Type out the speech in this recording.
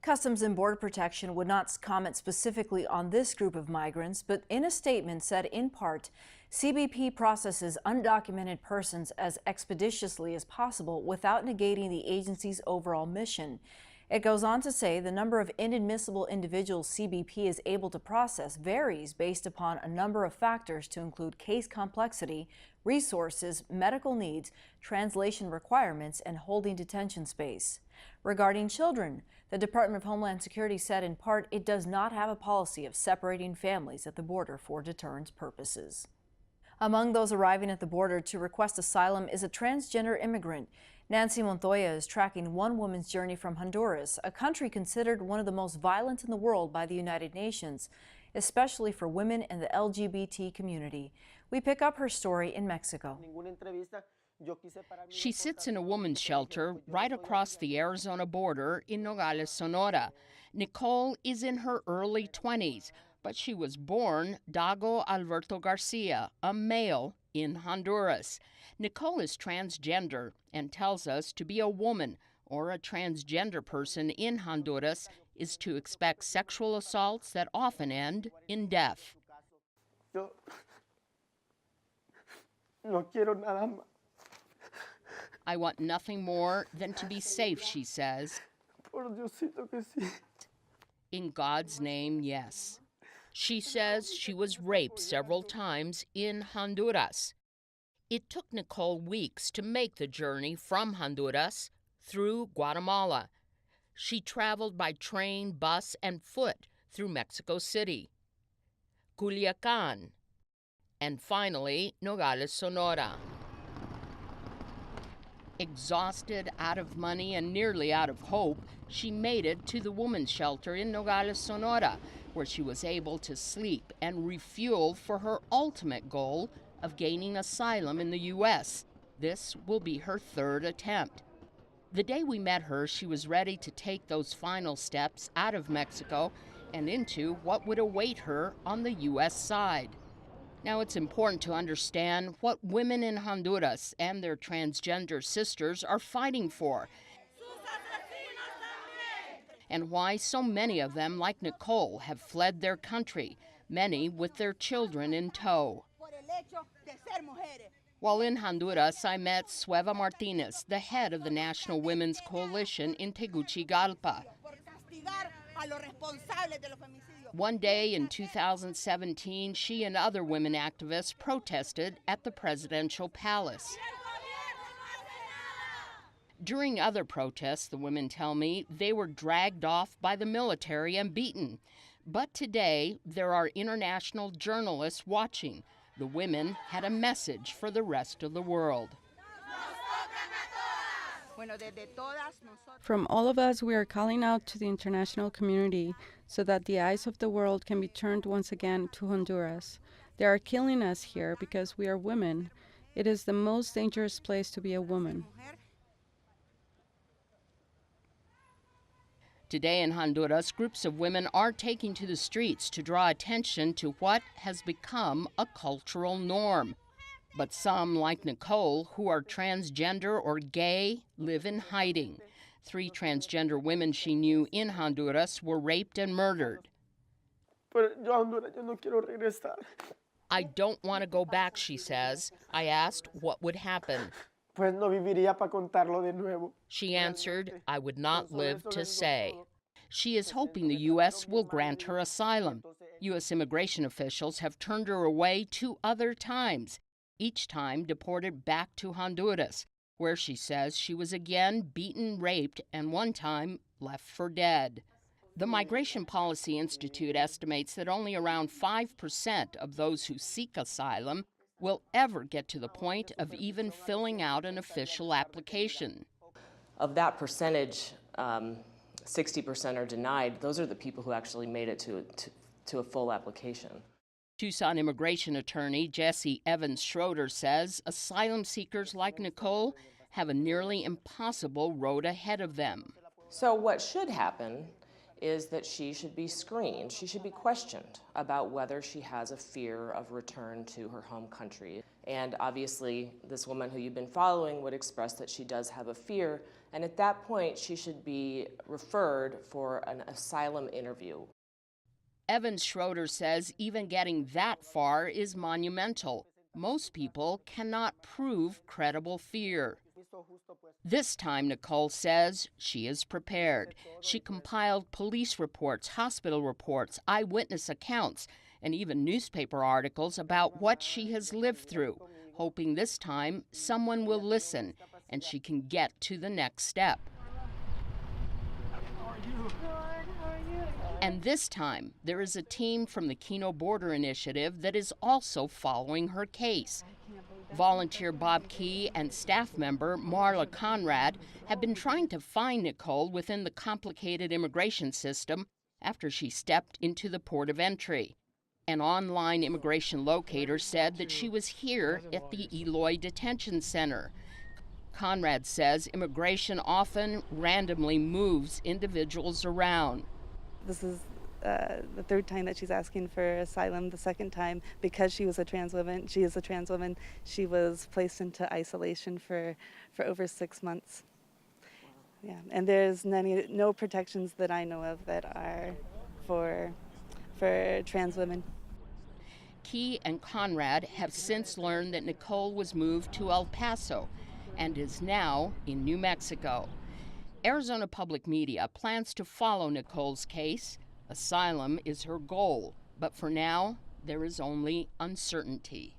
Customs and Border Protection would not comment specifically on this group of migrants, but in a statement said in part, CBP processes undocumented persons as expeditiously as possible without negating the agency's overall mission. It goes on to say the number of inadmissible individuals CBP is able to process varies based upon a number of factors to include case complexity, resources, medical needs, translation requirements, and holding detention space. Regarding children, the Department of Homeland Security said in part it does not have a policy of separating families at the border for deterrence purposes. Among those arriving at the border to request asylum is a transgender immigrant. Nancy Montoya is tracking one woman's journey from Honduras, a country considered one of the most violent in the world by the United Nations, especially for women and the LGBT community. We pick up her story in Mexico. She sits in a woman's shelter right across the Arizona border in Nogales, Sonora. Nicole is in her early 20s, but she was born Dago Alberto Garcia, a male in Honduras. Nicole is transgender and tells us to be a woman or a transgender person in Honduras is to expect sexual assaults that often end in death. I want nothing more than to be safe, she says. In God's name, yes. She says she was raped several times in Honduras. It took Nicole weeks to make the journey from Honduras through Guatemala. She traveled by train, bus, and foot through Mexico City, Culiacan, and finally Nogales, Sonora. Exhausted, out of money, and nearly out of hope, she made it to the women's shelter in Nogales, Sonora, where she was able to sleep and refuel for her ultimate goal of gaining asylum in the U.S. This will be her third attempt. The day we met her, she was ready to take those final steps out of Mexico and into what would await her on the U.S. side. Now, it's important to understand what women in Honduras and their transgender sisters are fighting for, and why so many of them, like Nicole, have fled their country, many with their children in tow. While in Honduras, I met Sueva Martinez, the head of the National Women's Coalition in Tegucigalpa. One day in 2017, she and other women activists protested at the presidential palace. During other protests, the women tell me, they were dragged off by the military and beaten. But today, there are international journalists watching. The women had a message for the rest of the world. From all of us, we are calling out to the international community so that the eyes of the world can be turned once again to Honduras. They are killing us here because we are women. It is the most dangerous place to be a woman. Today in Honduras, groups of women are taking to the streets to draw attention to what has become a cultural norm. But some, like Nicole, who are transgender or gay, live in hiding. 3 transgender women she knew in Honduras were raped and murdered. I don't want to go back, she says. I asked what would happen. She answered, I would not live to say. She is hoping the U.S. will grant her asylum. U.S. immigration officials have turned her away 2 other times, each time deported back to Honduras, where she says she was again beaten, raped, and one time left for dead. The Migration Policy Institute estimates that only around 5% of those who seek asylum will ever get to the point of even filling out an official application. Of that percentage, 60% are denied. Those are the people who actually made it to a full application. Tucson immigration attorney Jesse Evans Schroeder says asylum seekers like Nicole have a nearly impossible road ahead of them. So what should happen is that she should be screened. She should be questioned about whether she has a fear of return to her home country. And obviously, this woman who you've been following would express that she does have a fear, and at that point, she should be referred for an asylum interview. Evans Schroeder says even getting that far is monumental. Most people cannot prove credible fear. This time, Nicole says she is prepared. She compiled police reports, hospital reports, eyewitness accounts, and even newspaper articles about what she has lived through, hoping this time someone will listen and she can get to the next step. And this time, there is a team from the Keno Border Initiative that is also following her case. Volunteer Bob Key and staff member Marla Conrad have been trying to find Nicole within the complicated immigration system after she stepped into the port of entry. An online immigration locator said that she was here at the Eloy Detention Center. Conrad says immigration often randomly moves individuals around. This is the third time that she's asking for asylum. The second time, because she is a trans woman, she was placed into isolation for over 6 months. Yeah, and there's no protections that I know of that are for trans women. Key and Conrad have since learned that Nicole was moved to El Paso and is now in New Mexico. Arizona Public Media plans to follow Nicole's case. Asylum is her goal, but for now, there is only uncertainty.